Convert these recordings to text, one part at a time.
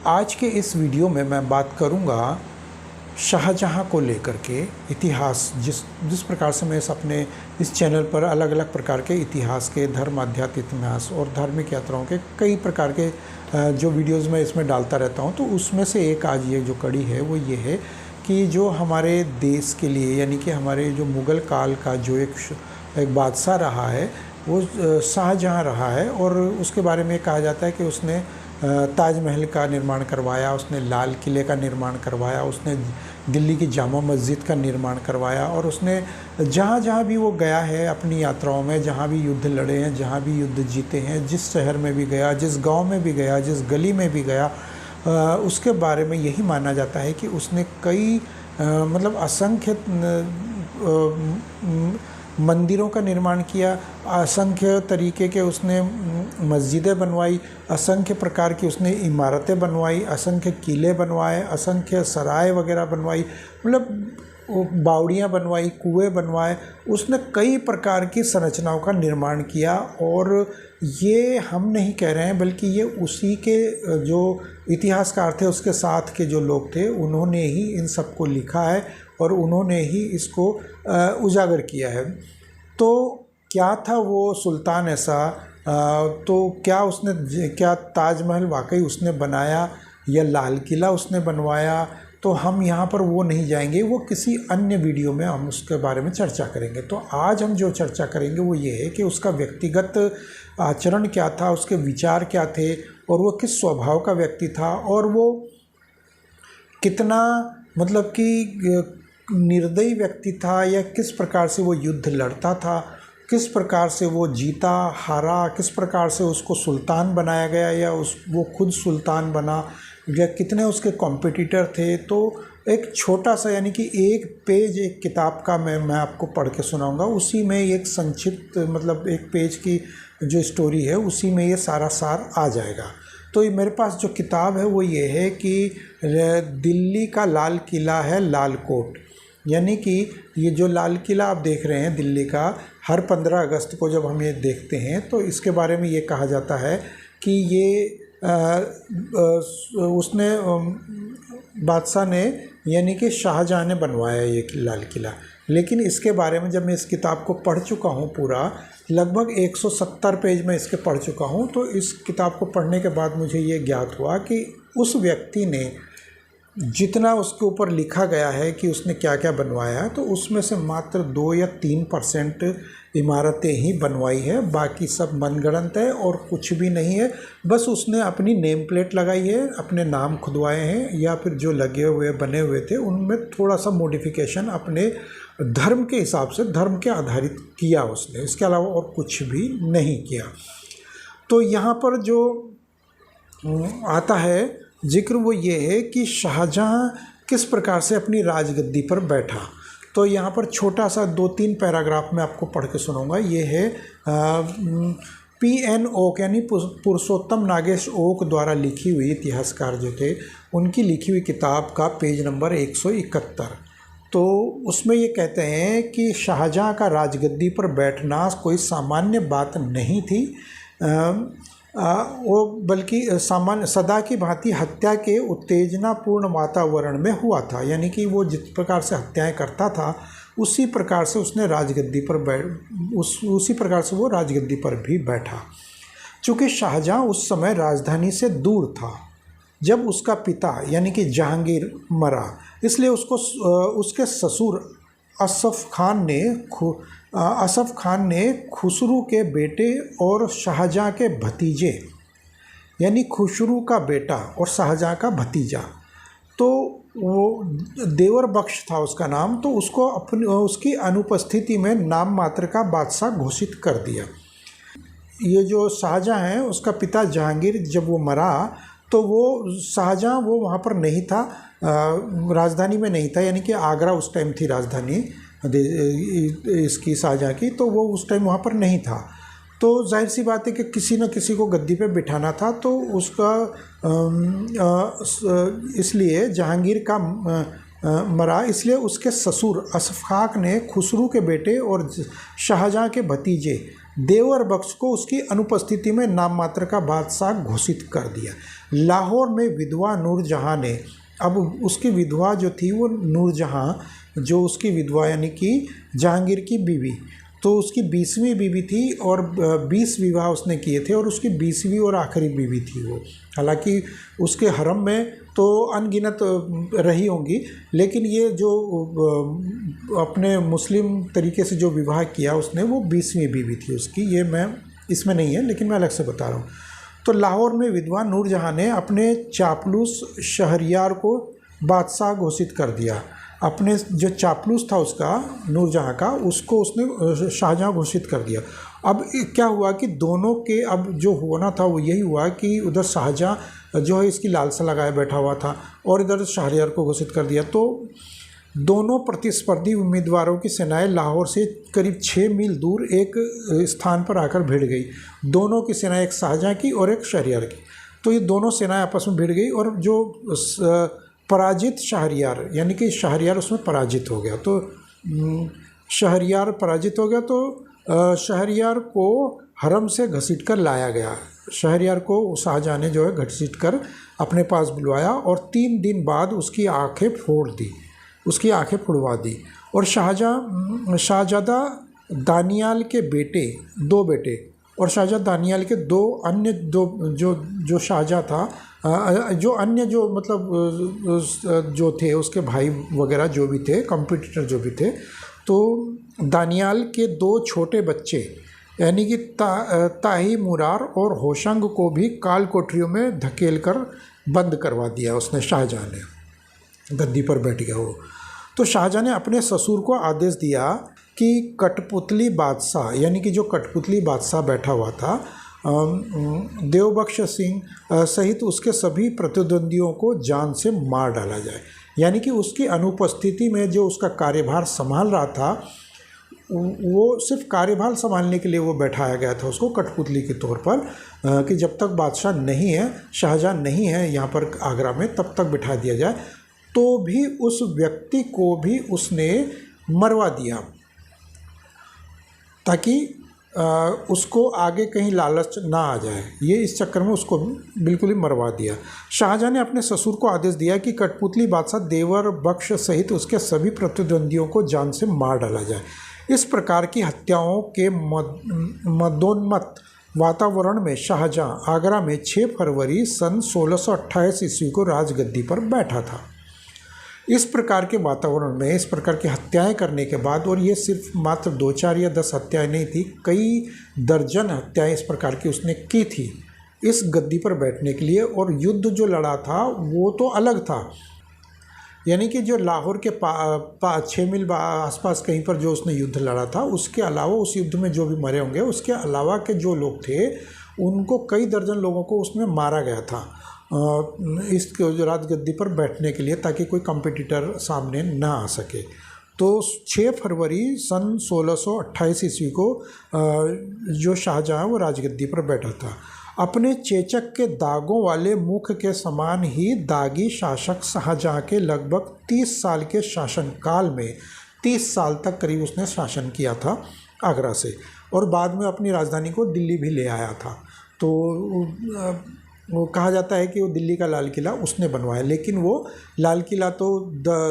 आज के इस वीडियो में मैं बात करूंगा शाहजहां को लेकर के इतिहास। जिस प्रकार से मैं अपने इस चैनल पर अलग अलग प्रकार के इतिहास के, धर्म, आध्यात्मिक इतिहास और धार्मिक यात्राओं के कई प्रकार के जो वीडियोस मैं इसमें डालता रहता हूं, तो उसमें से एक आज ये जो कड़ी है वो ये है कि जो हमारे देश के लिए, यानी कि हमारे जो मुग़ल काल का जो एक बादशाह रहा है वो शाहजहां रहा है। और उसके बारे में कहा जाता है कि उसने ताजमहल का निर्माण करवाया, उसने लाल किले का निर्माण करवाया, उसने दिल्ली की जामा मस्जिद का निर्माण करवाया, और उसने जहाँ जहाँ भी वो गया है अपनी यात्राओं में, जहाँ भी युद्ध लड़े हैं, जहाँ भी युद्ध जीते हैं, जिस शहर में भी गया, जिस गांव में भी गया, जिस गली में भी गया, उसके बारे में यही माना जाता है कि उसने कई मतलब असंख्य मंदिरों का निर्माण किया, असंख्य तरीके के उसने मस्जिदें बनवाई, असंख्य प्रकार की उसने इमारतें बनवाई, असंख्य किले बनवाए, असंख्य सराय वगैरह बनवाई, मतलब बावड़ियाँ बनवाई, कुएं बनवाए। उसने कई प्रकार की संरचनाओं का निर्माण किया। और ये हम नहीं कह रहे हैं, बल्कि ये उसी के जो इतिहासकार थे, उसके साथ के जो लोग थे, उन्होंने ही इन सब को लिखा है और उन्होंने ही इसको उजागर किया है। तो क्या था वो सुल्तान ऐसा, तो क्या ताजमहल वाकई उसने बनाया या लाल किला उसने बनवाया, तो हम यहाँ पर वो नहीं जाएंगे, वो किसी अन्य वीडियो में हम उसके बारे में चर्चा करेंगे। तो आज हम जो चर्चा करेंगे वो ये है कि उसका व्यक्तिगत आचरण क्या था, उसके विचार क्या थे, और वो किस स्वभाव का व्यक्ति था, और वो कितना मतलब कि निर्दयी व्यक्ति था, या किस प्रकार से वो युद्ध लड़ता था, किस प्रकार से वो जीता हारा, किस प्रकार से उसको सुल्तान बनाया गया, या वो खुद सुल्तान बना, या कितने उसके कॉम्पिटिटर थे। तो एक छोटा सा, यानी कि एक पेज एक किताब का मैं आपको पढ़ के सुनाऊंगा। उसी में एक संक्षिप्त, मतलब एक पेज की जो स्टोरी है उसी में ये सारा सार आ जाएगा। तो ये मेरे पास जो किताब है वो ये है कि दिल्ली का लाल किला है, लाल कोट। यानी कि ये जो लाल किला आप देख रहे हैं दिल्ली का, हर 15 अगस्त को जब हम ये देखते हैं तो इसके बारे में ये कहा जाता है कि ये उसने बादशाह ने, यानी कि शाहजहां ने बनवाया ये लाल किला। लेकिन इसके बारे में जब मैं इस किताब को पढ़ चुका हूँ, पूरा लगभग 170 पेज में इसके पढ़ चुका हूँ, तो इस किताब को पढ़ने के बाद मुझे ये ज्ञात हुआ कि उस व्यक्ति ने जितना उसके ऊपर लिखा गया है कि उसने क्या क्या बनवाया, तो उसमें से मात्र 2 या 3% इमारतें ही बनवाई है, बाकी सब मनगढ़ंत है और कुछ भी नहीं है। बस उसने अपनी नेम प्लेट लगाई है, अपने नाम खुदवाए हैं, या फिर जो लगे हुए बने हुए थे उनमें थोड़ा सा मॉडिफिकेशन अपने धर्म के हिसाब से, धर्म के आधारित किया उसने, इसके अलावा और कुछ भी नहीं किया। तो यहाँ पर जो आता है जिक्र वो ये है कि शाहजहां किस प्रकार से अपनी राजगद्दी पर बैठा। तो यहाँ पर छोटा सा 2-3 पैराग्राफ में आपको पढ़ के सुनाऊंगा। ये है P.N. ओक, यानी पुरुषोत्तम नागेश ओक द्वारा लिखी हुई, इतिहासकार जो थे उनकी लिखी हुई किताब का पेज नंबर 171। तो उसमें ये कहते हैं कि शाहजहां का राजगद्दी पर बैठना कोई सामान्य बात नहीं थी, वो बल्कि सामान्य सदा की भांति हत्या के उत्तेजनापूर्ण वातावरण में हुआ था। यानी कि वो जिस प्रकार से हत्याएं करता था उसी प्रकार से उसने राजगद्दी पर उसी प्रकार से वो राजगद्दी पर भी बैठा। चूँकि शाहजहां उस समय राजधानी से दूर था जब उसका पिता यानी कि जहांगीर मरा, इसलिए उसको उसके ससुर असफ खान ने खुसरू के बेटे और शाहजहां के भतीजे, यानी खुसरू का बेटा और शाहजहां का भतीजा, तो वो देवर बख्श था उसका नाम, तो उसको उसकी अनुपस्थिति में नाम मात्र का बादशाह घोषित कर दिया। ये जो शाहजहां है उसका पिता जहांगीर, जब वो मरा तो वो शाहजहां वो वहाँ पर नहीं था, राजधानी में नहीं था, यानी कि आगरा उस टाइम थी राजधानी इसकी शाहजहां की, तो वो उस टाइम वहाँ पर नहीं था। तो जाहिर सी बात है कि किसी न किसी को गद्दी पे बिठाना था, तो उसका इसलिए जहांगीर का मरा, इसलिए उसके ससुर असफ खान ने खुसरू के बेटे और शाहजहां के भतीजे देवर बख्श को उसकी अनुपस्थिति में नाम मात्र का बादशाह घोषित कर दिया। लाहौर में विधवा नूरजहाँ ने, अब उसकी विधवा जो थी वो नूरजहाँ, जो उसकी विधवा यानी कि जहांगीर की बीवी, तो उसकी 20वीं बीवी थी और 20 विवाह उसने किए थे और उसकी 20वीं और आखिरी बीवी थी वो। हालांकि उसके हरम में तो अनगिनत रही होंगी, लेकिन ये जो अपने मुस्लिम तरीके से जो विवाह किया उसने, वो 20वीं बीवी थी उसकी। ये मैं इसमें नहीं है, लेकिन मैं अलग से बता रहा हूँ। तो लाहौर में विधवा नूरजहाँ ने अपने चापलूस शहरयार को बादशाह घोषित कर दिया। अपने जो चापलूस था उसका, नूरजहाँ का, उसको उसने शाहजहाँ घोषित कर दिया। अब क्या हुआ कि दोनों के अब जो होना था वो यही हुआ कि उधर शाहजहाँ जो है इसकी लालसा लगाए बैठा हुआ था और इधर शहरयार को घोषित कर दिया। तो दोनों प्रतिस्पर्धी उम्मीदवारों की सेनाएं लाहौर से करीब 6 मील दूर एक स्थान पर आकर भिड़ गई। दोनों की सेनाएं, एक शाहजहाँ की और एक शहरयार की, तो ये दोनों सेनाएं आपस में भिड़ गई और जो पराजित शहरयार, यानी कि शहरयार उसमें पराजित हो गया, तो शहरयार पराजित हो गया, तो शहरयार को हरम से घसीट कर लाया गया। शहरयार को शाहजहाँ ने जो है घसीट कर अपने पास बुलवाया और 3 दिन बाद उसकी आंखें फोड़ दी, उसकी आंखें फुड़वा दी। और शाहजादा दानियाल के बेटे, 2 बेटे, और शाहजादा दानियाल के 2 अन्य जो शाहजहाँ था, जो अन्य जो मतलब जो थे उसके भाई वगैरह जो भी थे, कॉम्पिटिटर जो भी थे, तो दानियाल के 2 छोटे बच्चे यानी कि ताही मुरार और होशंग को भी काल कोठरियों में धकेल कर बंद करवा दिया उसने। शाहजहाँ ने गद्दी पर बैठ गया वो। तो शाहजहाँ ने अपने ससुर को आदेश दिया कि कठपुतली बादशाह, यानी कि जो कठपुतली बादशाह बैठा हुआ था, देवबख्श सिंह सहित उसके सभी प्रतिद्वंदियों को जान से मार डाला जाए। यानी कि उसकी अनुपस्थिति में जो उसका कार्यभार संभाल रहा था, वो सिर्फ कार्यभार संभालने के लिए वो बैठाया गया था उसको कठपुतली के तौर पर, कि जब तक बादशाह नहीं है, शाहजहाँ नहीं है यहाँ पर आगरा में, तब तक बिठा दिया जाए। तो भी उस व्यक्ति को भी उसने मरवा दिया ताकि उसको आगे कहीं लालच ना आ जाए, ये इस चक्कर में उसको बिल्कुल ही मरवा दिया। शाहजहाँ ने अपने ससुर को आदेश दिया कि कठपुतली बादशाह देवर बख्श सहित उसके सभी प्रतिद्वंदियों को जान से मार डाला जाए। इस प्रकार की हत्याओं के मदोन्मत्त वातावरण में शाहजहाँ आगरा में 6 फरवरी सन 1628 ईस्वी को राजगद्दी पर बैठा था। इस प्रकार के वातावरण में इस प्रकार की हत्याएं करने के बाद, और ये सिर्फ मात्र 2-4 या 10 हत्याएं नहीं थी, कई दर्जन हत्याएं इस प्रकार की उसने की थी इस गद्दी पर बैठने के लिए। और युद्ध जो लड़ा था वो तो अलग था, यानी कि जो लाहौर के 6 मील आसपास कहीं पर जो उसने युद्ध लड़ा था, उसके अलावा उस युद्ध में जो भी मरे होंगे, उसके अलावा के जो लोग थे उनको कई दर्जन लोगों को उसमें मारा गया था इस राजगद्दी पर बैठने के लिए, ताकि कोई कंपटीटर सामने ना आ सके। तो 6 फरवरी सन 1628 ईस्वी को जो शाहजहाँ वो राजगद्दी पर बैठा था। अपने चेचक के दागों वाले मुख के समान ही दागी शासक शाहजहाँ के लगभग 30 साल के शासनकाल में 30 साल तक करीब उसने शासन किया था आगरा से, और बाद में अपनी राजधानी को दिल्ली भी ले आया था। तो वो कहा जाता है कि वो दिल्ली का लाल किला उसने बनवाया, लेकिन वो लाल किला तो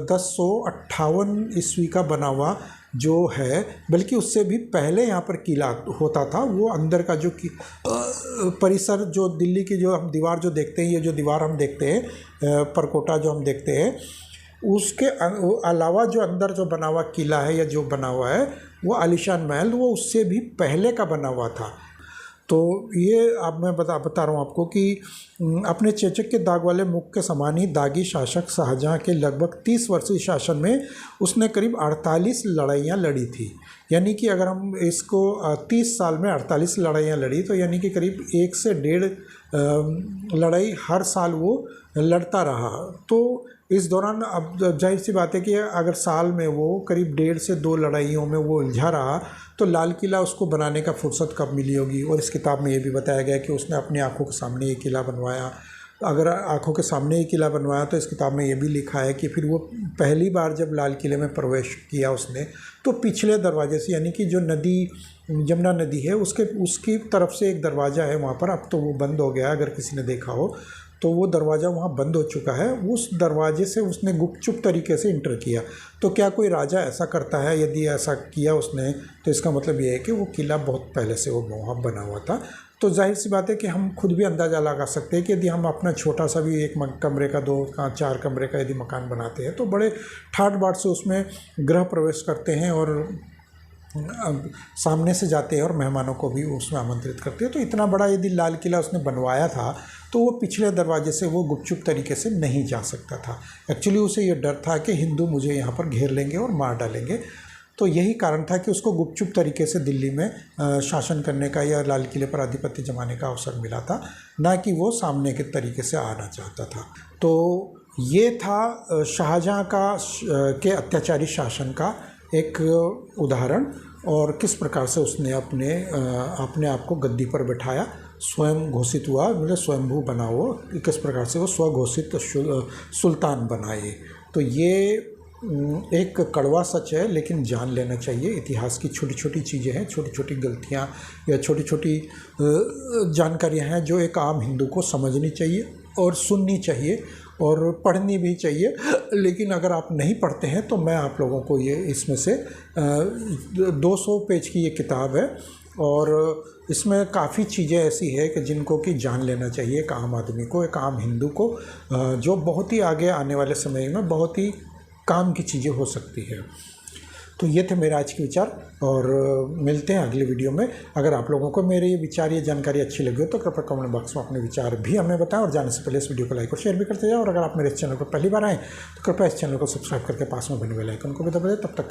1058 ईस्वी का बना हुआ जो है, बल्कि उससे भी पहले यहाँ पर किला होता था। वो अंदर का जो परिसर, जो दिल्ली की जो हम दीवार जो देखते हैं, ये जो दीवार हम देखते हैं, परकोटा जो हम देखते हैं, उसके अलावा जो अंदर जो बना हुआ किला है या जो बना हुआ है वो आलीशान महल, वो उससे भी पहले का बना हुआ था। तो ये अब मैं बता रहा हूँ आपको कि अपने चेचक के दाग वाले मुख के समान ही दागी शासक शाहजहाँ के लगभग 30 वर्षीय शासन में उसने करीब 48 लड़ाइयाँ लड़ी थी। यानी कि अगर हम इसको 30 साल में 48 लड़ाइयाँ लड़ी, तो यानी कि करीब 1 से 1.5 लड़ाई हर साल वो लड़ता रहा। तो इस दौरान अब जाहिर सी बात है कि अगर साल में वो करीब 1.5 से 2 लड़ाइयों में वो उलझा रहा, तो लाल किला उसको बनाने का फुर्सत कब मिली होगी। और इस किताब में ये भी बताया गया कि उसने अपनी आंखों के सामने ये किला बनवाया, अगर आंखों के सामने ही किला बनवाया तो इस किताब में ये भी लिखा है कि फिर वो पहली बार जब लाल किले में प्रवेश किया उसने तो पिछले दरवाजे से, यानी कि जो नदी यमुना नदी है उसकी तरफ से एक दरवाज़ा है वहाँ पर, अब तो वो बंद हो गया, अगर किसी ने देखा हो तो वो दरवाज़ा वहाँ बंद हो चुका है, उस दरवाजे से उसने गुपचुप तरीके से इंटर किया। तो क्या कोई राजा ऐसा करता है? यदि ऐसा किया उसने तो इसका मतलब ये है कि वो किला बहुत पहले से वो वहाँ बना हुआ था। तो जाहिर सी बात है कि हम खुद भी अंदाज़ा लगा सकते हैं कि यदि हम अपना छोटा सा भी एक कमरे का 2 का 4 कमरे का यदि मकान बनाते हैं तो बड़े ठाट बाट से उसमें गृह प्रवेश करते हैं और सामने से जाते हैं और मेहमानों को भी उसमें आमंत्रित करते हैं। तो इतना बड़ा यदि लाल किला उसने बनवाया था तो वो पिछले दरवाजे से वो गुपचुप तरीके से नहीं जा सकता था। एक्चुअली उसे ये डर था कि हिंदू मुझे यहाँ पर घेर लेंगे और मार डालेंगे। तो यही कारण था कि उसको गुपचुप तरीके से दिल्ली में शासन करने का या लाल किले पर आधिपत्य जमाने का अवसर मिला था, ना कि वो सामने के तरीके से आना चाहता था। तो ये था शाहजहाँ के अत्याचारी शासन का एक उदाहरण, और किस प्रकार से उसने अपने आप को गद्दी पर बैठाया, स्वयं घोषित हुआ, मतलब स्वयंभू बना वो, किस प्रकार से वो स्वघोषित सुल्तान बनाए। तो ये एक कड़वा सच है, लेकिन जान लेना चाहिए। इतिहास की छोटी छोटी चीज़ें हैं, छोटी छोटी गलतियाँ या छोटी छोटी जानकारियाँ हैं जो एक आम हिंदू को समझनी चाहिए और सुननी चाहिए और पढ़नी भी चाहिए। लेकिन अगर आप नहीं पढ़ते हैं तो मैं आप लोगों को ये इसमें से 200 पेज की ये किताब है और इसमें काफ़ी चीज़ें ऐसी है कि जिनको कि जान लेना चाहिए एक आम आदमी को, एक आम हिंदू को, जो बहुत ही आगे आने वाले समय में बहुत ही काम की चीज़ें हो सकती है। तो ये थे मेरे आज के विचार और मिलते हैं अगले वीडियो में। अगर आप लोगों को मेरे ये विचार, ये जानकारी अच्छी लगी हो तो कृपया कमेंट बॉक्स में अपने विचार भी हमें बताएं और जाने से पहले इस वीडियो को लाइक और शेयर भी करते जाएं। और अगर आप मेरे इस चैनल पर पहली बार आएँ तो कृपया इस चैनल को सब्सक्राइब करके पास में बने बेल आइकन को भी दबा दें। तब तक